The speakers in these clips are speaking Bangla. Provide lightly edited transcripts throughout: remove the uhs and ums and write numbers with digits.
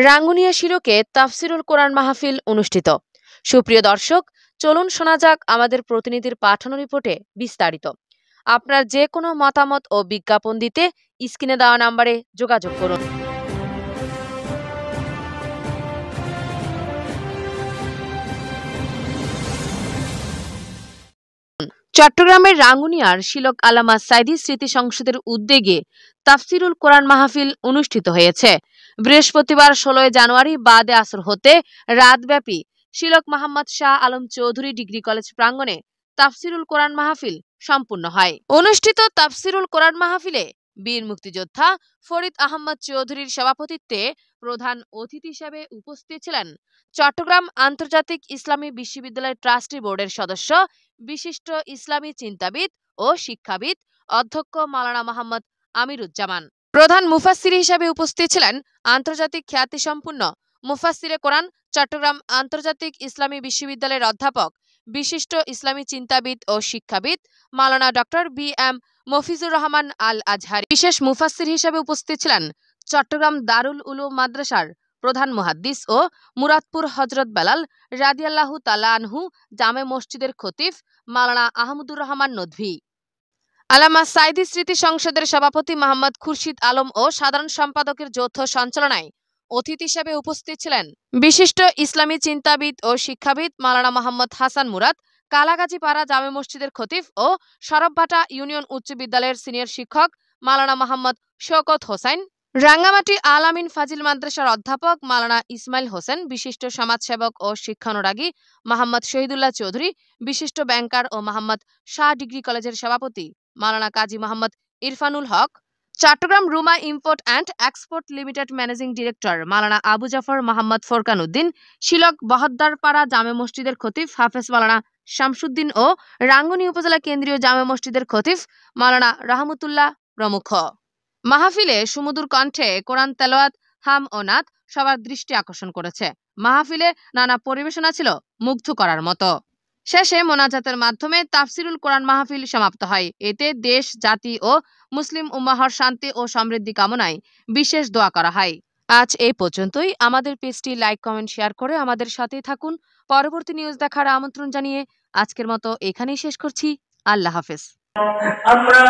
রাঙ্গুনিয়া শিরকে তাফসিরুল কোরআন মাহফিল অনুষ্ঠিত। সুপ্রিয় দর্শক, চলুন শোনা যাক আমাদের প্রতিনিধির পাঠানো রিপোর্টে বিস্তারিত। আপনার যে কোনো মতামত ও বিজ্ঞাপন দিতে স্ক্রিনে দেওয়া নম্বরে যোগাযোগ করুন। চট্টগ্রামের রাঙ্গুনিয়ার শিলক আলামা সাইদি স্মৃতি সংসদের উদ্যোগে তাফসিরুল কোরআন মাহফিল অনুষ্ঠিত হয়েছে। বৃহস্পতিবার 16 জানুয়ারি বাদে আসর হতে রাতব্যাপী শিলক মোহাম্মদ শাহ আলম চৌধুরী ডিগ্রি কলেজ প্রাঙ্গণে তাফসিরুল কোরআন মাহফিল সম্পূর্ণ হয়। অনুষ্ঠিত তাফসিরুল কোরআন মাহফিলে বীর মুক্তিযোদ্ধা ফরিদ আহমদ চৌধুরীর সভাপতিত্বে প্রধান অতিথি হিসেবে উপস্থিত ছিলেন চট্টগ্রাম আন্তর্জাতিক ইসলামী বিশ্ববিদ্যালয় ট্রাস্টি বোর্ডের সদস্য, বিশিষ্ট ইসলামী চিন্তাবিদ ও শিক্ষাবিদ অধ্যক্ষ মাওলানা মোহাম্মদ আমিরুজ্জামান। প্রধান মুফাসসির হিসেবে উপস্থিত ছিলেন আন্তর্জাতিক খ্যাতিসম্পন্ন মুফাসসিরে কোরআন চট্টগ্রাম আন্তর্জাতিক ইসলামী বিশ্ববিদ্যালয়ের অধ্যাপক, বিশিষ্ট ইসলামী চিন্তাবিদ ও শিক্ষাবিদ মাওলানা ডক্টর বি.এম. মফিজুর রহমান আল আজহারি। বিশেষ মুফাসসির হিসেবে উপস্থিত ছিলেন চট্টগ্রাম দারুল উলুম মাদ্রাসার প্রধান মুহাদ্দিস ও মুরাদপুর হযরত বেলাল রাদিয়াল্লাহু তাআলা আনহু জামে মসজিদের খতিব মাওলানা আহমদুর রহমান নদভী। আলামা সাইদি স্মৃতি সংসদের সভাপতি মোহাম্মদ খুরশিদ আলম ও সাধারণ সম্পাদকের যৌথ সঞ্চালনায় অতিথি হিসেবে উপস্থিত ছিলেন বিশিষ্ট ইসলামী চিন্তাবিদ ও শিক্ষাবিদ মাওলানা মোহাম্মদ হাসান মুরাদ, কালাগাজীপাড়া জামে মসজিদের খতিব ও সরবভাটা ইউনিয়ন উচ্চ বিদ্যালয়ের সিনিয়র শিক্ষক মাওলানা মোহাম্মদ শওকত হোসেন, রাঙ্গামাটি আল আমিন ফাজিল মাদ্রাসার অধ্যাপক মাওলানা ইসমাইল হোসেন, বিশিষ্ট সমাজসেবক ও শিক্ষানুরাগী মোহাম্মদ শহীদুল্লাহ চৌধুরী, বিশিষ্ট ব্যাংকার ও মোহাম্মদ শাহ ডিগ্রি কলেজের সভাপতি Maulana Kazi Mohammad Irfanul Haque, Chittagong Ruma import and export limited managing director Maulana Abu Jafar Mohammad Forkan Uddin, Shilok Bahaddarpara জামে মসজিদের খতিব হাফেজ মাওলানা শামসুদ্দিন ও রাঙ্গুনি উপজেলা কেন্দ্রীয় জামে মসজিদের খতিব মাওলানা রাহমাতুল্লাহ প্রমুখ। মাহফিলে সুমধুর কণ্ঠে কোরআন তেলাওয়াত, হাম ও নাত সবার দৃষ্টি আকর্ষণ করেছে। মাহফিলে নানা পরিবেশনা ছিল মুগ্ধ করার মতো। শেষে মোনাজাতের মাধ্যমে তাফসিরুল কোরআন মাহফিল সমাপ্ত হয়। এতে দেশ, জাতি ও মুসলিম উম্মাহর শান্তি ও সমৃদ্ধি কামনায় বিশেষ দোয়া করা হয়। আজ এই পর্যন্তই। আমাদের পেজটি লাইক, কমেন্ট, শেয়ার করে আমাদের সাথেই থাকুন। পরবর্তী নিউজ দেখার আমন্ত্রণ জানিয়ে আজকের মতো এখানেই শেষ করছি। আল্লাহ হাফেজ। আমরা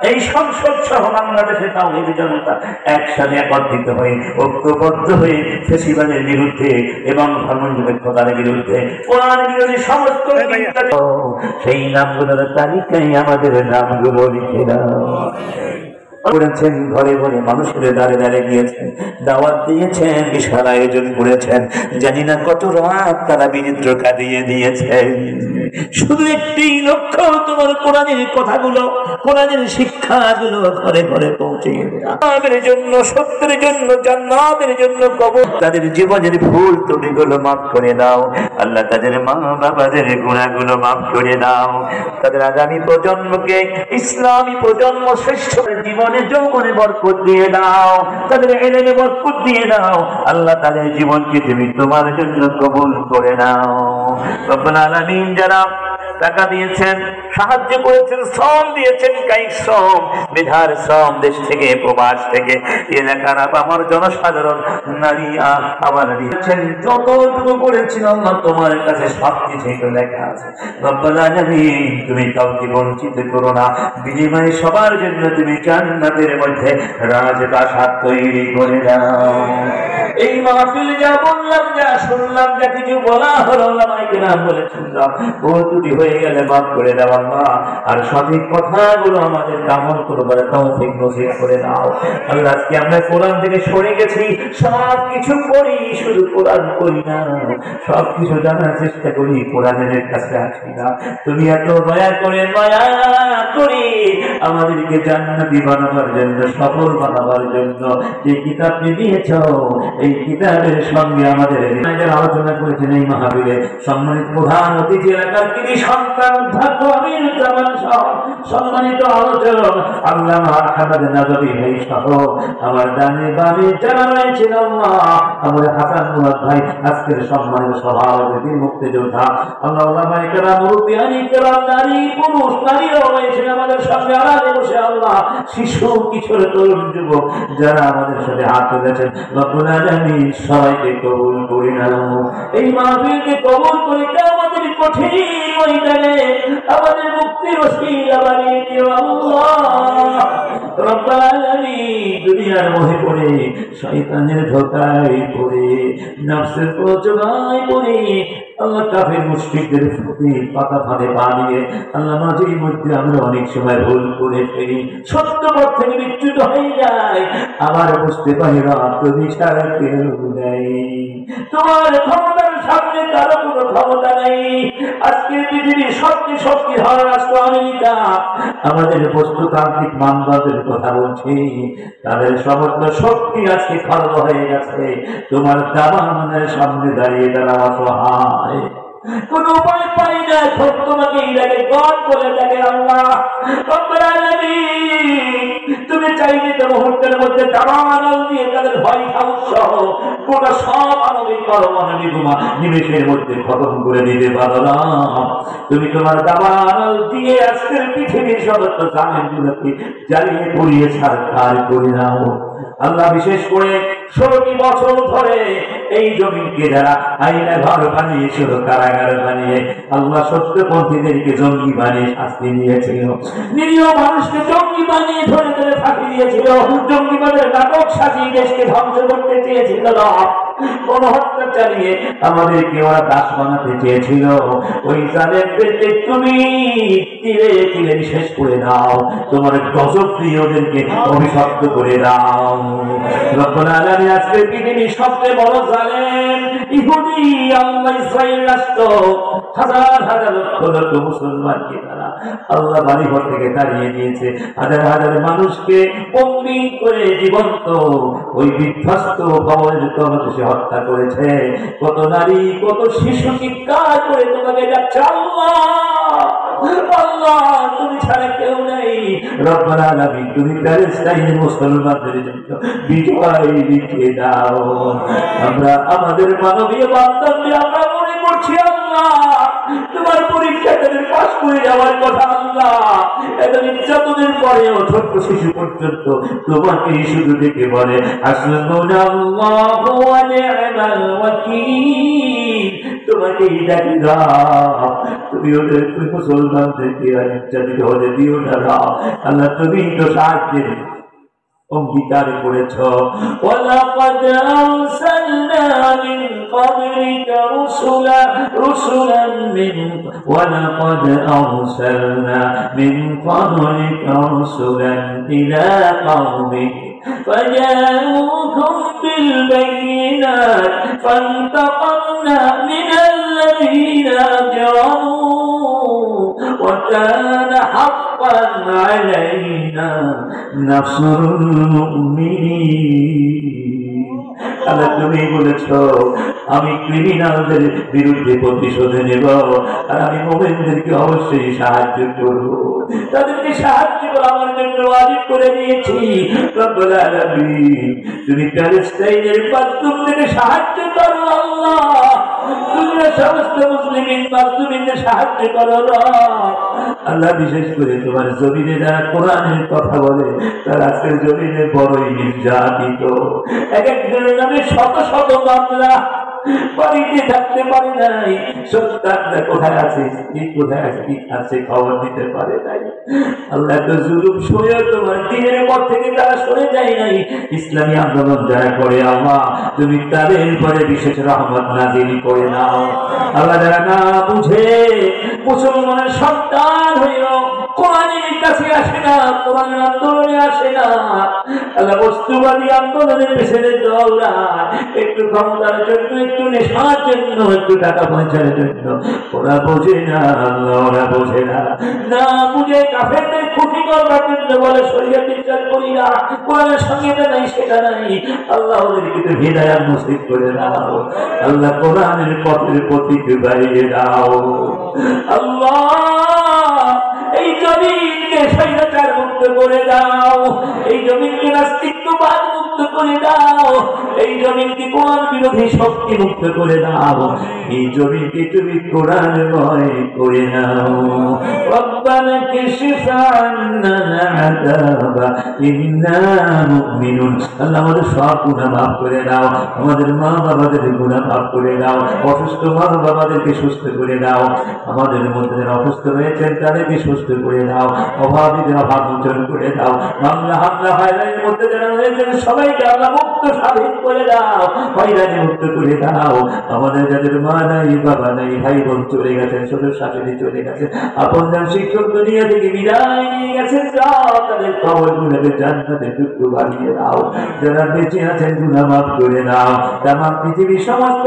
এই সংসদ সহ বাংলাদেশে তাওহীদি জনতা একসাথে একত্রিত হয়ে ঐক্যবদ্ধ হয়ে ফ্যাসিবাদের বিরুদ্ধে এবং ধর্মনিরপেক্ষতার বিরুদ্ধে কোরআন বিরোধী সমস্ত সেই নামগুলোর তালিকায় আমাদের নামগুলো লিখে দাও করেছেন। ঘরে ঘরে মানুষের দ্বারে দ্বারে গিয়েছেন, দাওয়াত দিয়েছেন, বিশাল আয়োজন করেছেন। জানি না কত রাত তারা বিনিদ্র কাটিয়ে দিয়েছেন। শুধু একটি লক্ষ্য, তোমার কোরআনের কথাগুলো, কোরআনের শিক্ষাগুলো ঘরে ঘরে পৌঁছে দেওয়া। তাদের জন্য, সত্যের জন্য, জান্নাতের জন্য কবর, তাদের জীবনের ভুল ত্রুটিগুলো মাফ করে দাও আল্লাহ। তাদের মা বাবাদের গুনাহগুলো মাফ করে দাও। তাদের আগামী প্রজন্মকে, ইসলামী প্রজন্ম শ্রেষ্ঠ জীবন যৌবনে বরকত দিয়ে দাও, তাদের ইলমে বরকত দিয়ে দাও আল্লাহ। তাদের জীবনকে তুমি তোমার জন্য কবুল করে নাও রব্বুল আলামিন। যারা টাকা দিয়েছেন, সাহায্য করেছেন, শ্রম দিয়েছেন, কায়িক শ্রম, মেধার শ্রম, দেশ থেকে প্রবাস থেকে এলাকার আমার জনসাধারণ নারী আমার দিয়েছেন, যতটুকু করেছেন আল্লাহ তোমার কাছে সবকিছু লেখা আছে রব্বুল আলামিন। তুমি কাউকে বঞ্চিত করো না, বিনিময়ে সবার জন্য তুমি জান্নাতের মধ্যে রাজপ্রাসাদ তৈরি করে দাও। এই মাহফিল যা বললাম, যা শুনলাম, যা কিছু বলা হলো ওলামায়ে কেরাম বলেছেন, ও ত্রুটি হয়ে গেলে মাফ করে দাও আল্লাহ। আর সঠিক কথাগুলো আমাদের আমল করবার তৌফিক নসিব করে দাও আল্লাহ। আজকে আমরা কোরআন থেকে সরে গেছি, সব কিছু করি শুধু কোরআন করি না, সব কিছু জানার চেষ্টা করি, কোরআনের কাছে আসি না। তুমি এত দয়া করে, মায়া করি আমাদেরকে জান্নাতি বানাবার জন্য, সফল বানাবার জন্য যে কিতাব দিয়েছ, এই কিতাবের সঙ্গে আমাদের আলোচনা করেছেন এই মাহফিলে সম্মানিত প্রধান অতিথি, এলাকার কৃতি সন্তান অধ্যক্ষ আমিরুজ্জামান সহ সম্মানিত আলোচক আল্লামা আহমদ নাজবী ভাই সহ আমার ডানে বামে যারা রয়েছেন আল্লাহ, আমাদের হাসান মুরাদ ভাই, আজকের সম্মানিত সভাপতি মুক্তিযোদ্ধা আল্লাহ, ওলামায়ে কেরাম, মুরব্বিয়ানি কেরাম, নারী পুরুষ, নারীরাও রয়েছেন আমাদের সামনে আড়ালে বসে আল্লাহ, শিশু, কিশোর, তরুণ, যুবক যারা আমাদের সাথে হাত তুলেছেন রব্বুল আলামিন। আলামিন সবাইকে কবুল করে নাও। এই মাহফিলকে কবুল করে আমাদের কঠিন ময়দানে আমাদের মুক্তির ওসিলা বানিয়ে দিও আল্লাহ। রব্বুল আলামিন দুনিয়ার মোহে পড়ে শয়তানের ধোঁকায় পড়ে নফসের প্রচোদনায় পড়ে আল্লাহ কাফের মুশরিকদের প্রতি পাতা ফাঁদে পা দিয়ে আল্লাহ মাঝে মধ্যে আমরা অনেক সময় ভুল করে ফেলি, সত্য পথ থেকে বিচ্যুত হয়ে যায়, আবার বুঝতে পারি না তুমি ছাড়া কেউ নেই, তোমার ক্ষমতার সামনে কারো কোনো ক্ষমতা নেই। আজকে পৃথিবীর সবচেয়ে শক্তিধর রাষ্ট্র আমেরিকা আমাদের বস্তুতান্ত্রিক মানদণ্ডের কথা বলছি, তাদের সমস্ত শক্তি আজকে খর্ব হয়ে গেছে। তোমার দাবানের সামনে দাঁড়িয়ে তারা অসহায়, কোন উপায় পাই না, তোমাকে ইরাকে গড বলে থাকে আল্লাহ। তুমি চাইলে তো মুহূর্তের মধ্যে দাবানল দিয়ে তাদের হোয়াইট হাউস সহ গোটা সব আণবিক পারমাণবিক বোমা নিমেষের মধ্যে খতম করে দিতে পারো না। তুমি তোমার দাবানল দিয়ে আজকের পৃথিবীর সমস্ত জানেনগুলোকে জ্বালিয়ে পুড়িয়ে ছাড়খাড় করে নাও আল্লাহ। বিশেষ করে 16টি বছর ধরে এই জমিনকে যারা আইনা ঘর বানিয়েছিল, কারাগার বানিয়ে আল্লাহ সত্যপন্থীদেরকে জঙ্গি বানিয়ে শাস্তি দিয়েছিল, নিরীহ মানুষকে জঙ্গি বানিয়ে ধরে ধরে ফাঁসি দিয়েছিল, জঙ্গিবাদের নাটক সাজিয়ে দেশকে ধ্বংস করতে চেয়েছিল, গণহত্যা চালিয়ে আমাদেরকে ওরা দাস বানাতে চেয়েছিল। ওই জালেমদেরকে তুমি তীরে তীরে শেষ করে দাও, তোমার গজব দিয়ে ওদেরকে অভিশপ্ত করে দাও। রব্বুল আলামিন আজকে পৃথিবীর সবচেয়ে বড় জালেম ইহুদি আল্লাহ ইসরাইল রাষ্ট্র হাজার হাজার লক্ষ লক্ষ মুসলমানকে তারা আল্লাহ বাড়িঘর থেকে তাড়িয়ে দিয়েছে, হাজার হাজার মানুষকে বন্দী করে জীবন্ত ওই বিধ্বস্ত ভবনের তলদেশে হত্যা করেছে। কত নারী কত শিশু চিৎকার করে তোমাকে যাচ্ছে আল্লাহ আল্লাহ, তুমি ছাড়া কেউ নেই। রব্বুল আলামিন তুমি প্যালেস্টাইনের মুসলমানদের জন্য বিজয় লিখে দাও। আমরা আমাদের মানবীয় বান্ধবী আমরা মনে করছি আল্লাহ তোমার পরীক্ষা তাদের পাশ করে যাওয়ার কথা আল্লাহ, এত নির্যাতনের পরেও ছোট্ট শিশু পর্যন্ত তোমাকে শুধু দেখে বলে হাসবুনাল্লাহু ওয়া নি'মাল ওয়াকিল, তোমাকে ডাকি দাও, তুমি ওদের মুসলমানদেরকে নির্যাতিত হতে দিও না আল্লাহ, তুমি তো সাহায্যের অঙ্গীকার করেছ। ওয়ালাকাদ আরসালনা মিন ক্বাবলিকা রুসুলান ইলা কওমিহিম فجاءوهم بالبينات فانتقمنا من الذين أجرموا وكان حقا علينا نصر المؤمنين। আল্লাহ তুমি বলেছ আমি ক্রিমিনালদের বিরুদ্ধে প্রতিশোধ নেব, আর আমি মুমিনদেরকে অবশ্যই সাহায্য করব, তাদেরকে সাহায্য করা আমার জন্য ওয়াজিব করে দিয়েছি। রব্বুল আলামিন তুমি প্যালেস্টাইনের বাস্তবদেরকে সাহায্য করো আল্লাহ, তুমি সমস্ত মুসলিমদের সাহায্য করো আল্লাহ। বিশেষ করে তোমার জমিনে যারা কোরআনের কথা বলে তারা আজকের জমিনে বড়ই নির্যাতিত, এক একজনের নামে শত শত মামলা, বাড়িতে থাকতে পারে নাই, সন্তানরা কোথায় আছে, স্ত্রী কোথায় আছে, কি আছে খবর দিতে পারে নাই। আল্লাহ তো জুলুম সয়ে তোমার দিনের পর থেকে তারা সরে যায় নাই। ইসলামী আন্দোলন যারা করে আল্লাহ তুমি তাদের পরে বিশেষ রহমত নাজিল করে নাও আল্লাহ। যারা না বুঝে মুসলমানের সন্তান হয়েও কোরআনের কাছে আসে না, কোরআনের আন্দোলনে আসে না, আল্লাহ বস্তুবাদী আন্দোলনের পেছনে দৌড়ায়, একটু ক্ষমতার জন্য, একটু নেশার জন্য, একটু টাকা পয়সার জন্য, ওরা বোঝে না আল্লাহ, ওরা বোঝে না, না বুঝে কাফেরদের ক্ষতি করবার জন্য বলে শরীয়ত বিচার করি না, কোরআনের সঙ্গে এটা নাই সেটা নাই। আল্লাহ ওদেরকে তো হিদায়াত নসিব করে দাও আল্লাহ, কোরআনের পথের পথিক বাড়িয়ে দাও আল্লাহ। এই জমিনকে স্বৈরাচার মুক্ত করে দাও, এই জমিনকে নাস্তিকবাদ মুক্ত মুক্ত করে দাও, এই জমিনকে কোরআন বিরোধী শক্তি মুক্ত করে দাও, এই জমিনকে তুমি কোরআনময় করে নাও। রব্বানা কাশিফ আন্না আযাবা ইন্না মুমিনুন। আল্লাহ আমাদের সব গুনাহ মাফ করে দাও, আমাদের মা বাবাদের গুনাহ মাফ করে দাও, অসুস্থ মা বাবাদেরকে সুস্থ করে দাও, আমাদের মধ্যে যারা অসুস্থ রয়েছেন তাদেরকে সুস্থ করে দাও, অভাবীদের অভাব মোচন করে দাও, মামলা হামলা হয়রানির মধ্যে যারা রয়েছেন সবাইকে আল্লাহ মুক্ত স্বাধীন করে দাও, হয়রানি মুক্ত করে দাও। আমাদের যাদের মা নাই বাবা নাই, ভাই বোন চলে গেছেন, শ্বশুর শাশুড়ি চলে গেছেন, আপনজন শিক্ষক দুনিয়া থেকে বিদায় নিয়ে গেছেন, যাও তাদের কবরগুলোকে জান্নাতের টুকরো বানিয়ে দাও। যারা বেঁচে আছেন গুনাহ মাফ করে দাও, তামাম পৃথিবীর সমস্ত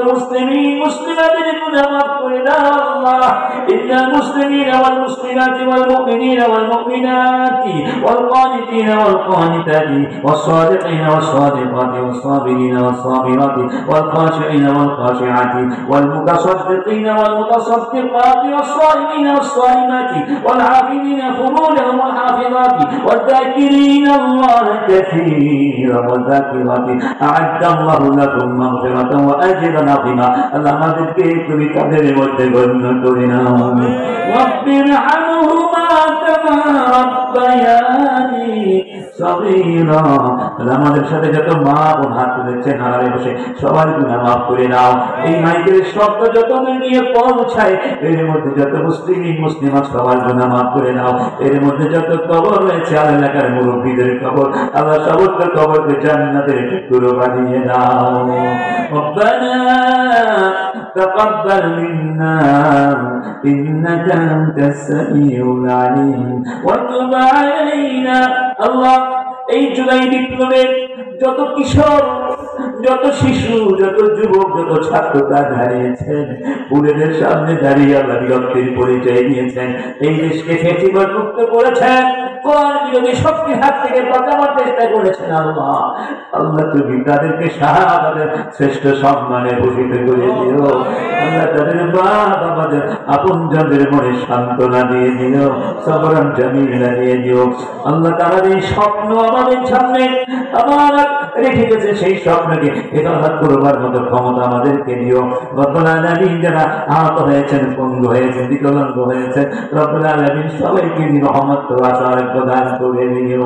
মুসলিমাদের গুনাহ মাফ করে দাও আল্লাহ। ইন্নাল মুসলিমিনা ওয়াল মুসলিমাতি ওয়াল মুমিনিনা ওয়াল মুমিনাতি ওয়াল কানিতিনা ওয়াল কানিতাতি ওয়াস সাদিকিনা ওয়াস সাদিকাতি ওয়াস সাবিরিনা ওয়াস সাবিরাতি ওয়াল খাশিঈনা ওয়াল খাশিআতি ওয়াল মুতাসাদ্দিকিনা ওয়াল মুতাসাদ্দিকাতি ওয়াস সাইমিনা ওয়াস সাইমাতি ওয়াল হাফিযিনা ফুরুজাহুম ওয়াল হাফিযাতি ওয়াল যাকিরিনা আল্লাহ কাসীরা ওয়াল যাকিরাতি আ'আদ্দা আল্লাহু লাকুম মাগফিরাতান ওয়া আজরান আযীমা। আল্লাহ আমাদেরকে তুমি তাদের মধ্যে গণ্য করে নাও। ওয়াগফির আনহুমা কামা রাব্বায়ানি সগীরা। আমাদের সাথে যত মা বোন হাত তুলেছেন হারারে বসে সবার গুনাহ মাফ করে নাও। এই মাইকের শব্দ যত নিয়ে পৌঁছায় এর মধ্যে যত মুসলিমাত সবার গুনাহ মাফ করে নাও। এর মধ্যে যত কবর রয়েছে এলাকার মুরব্বীদের কবর, আল্লাহ সবর কবরকে জান্নাতের টুকরো বানিয়ে দাও। রব্বানা তাকাব্বাল মিন্না ইন্নাকা আনতাস সামিউল আলিম ওয়া তুব আলাইনা। আল্লাহ এই জুলাই বিপ্লবে যত কিশোর, যত শিশু, যত যুবক, যত ছাত্ররা দাঁড়িয়েছেন, পুলিশের সামনে দাঁড়িয়ে আল্লাহ বিরক্তির পরিচয় নিয়েছেন, এই দেশকে ফেসিবাদ মুক্ত করেছেন, কোরআন বিরোধী শক্তির হাত থেকে বাঁচানোর চেষ্টা করেছেন। আল্লাহ আল্লাহ তুমি তাদেরকে শাহাদাতের শ্রেষ্ঠ সম্মানে ভূষিত করে দিও। আল্লাহ তাদের মা বাবাদের আপনজনদের মনে সান্ত্বনা দিয়ে দিও, সবরান জামিলা দিয়ে দিও। আল্লাহ তারা এই স্বপ্ন আমাদের সামনে আমার রেখে গেছে, সেই স্বপ্নকে হেফাজত করবার মতো ক্ষমতা আমাদেরকে দিও। রব্বুল আলামিন যারা আহত হয়েছেন, পঙ্গু হয়েছেন, বিকলাঙ্গ হয়েছেন, রব্বুল আলামিন সবাইকে রহমত প্রদান করে দিও।